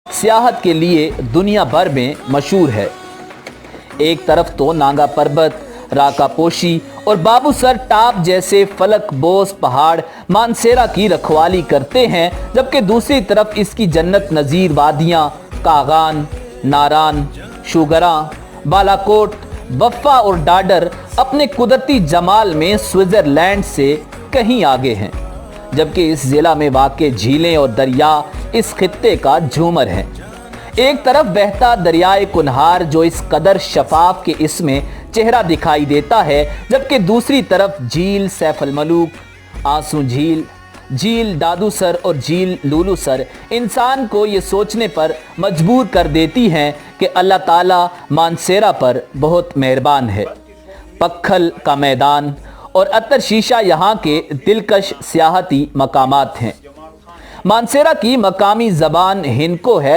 सियाहत के लिए दुनिया भर में मशहूर है। एक तरफ तो नागा पर्वत, राका पोशी और बाबूसर टाप जैसे फलक बोस पहाड़ मानसेरा की रखवाली करते हैं, जबकि दूसरी तरफ इसकी जन्नत नज़ीर वादियाँ कागान, नारान, शुगरा, बालाकोट, बफ्फा और डाडर अपने कुदरती जमाल में स्विट्ज़रलैंड से कहीं आगे हैं। जबकि इस ज़िला में वाक़े झीलें और दरिया इस खित्ते का झूमर हैं। एक तरफ बहता दरियाए कुनहार जो इस कदर शफाफ के इसमें चेहरा दिखाई देता है, जबकि दूसरी तरफ झील सैफ अल मलूक, आंसू झील, झील दादूसर और झील लूलूसर इंसान को ये सोचने पर मजबूर कर देती हैं कि अल्लाह ताला मानसेरा पर बहुत मेहरबान है। पक्खल का मैदान और अतर शीशा यहाँ के दिलकश सियाहती मकामात हैं। मानसेरा की मकामी ज़बान हिनको है,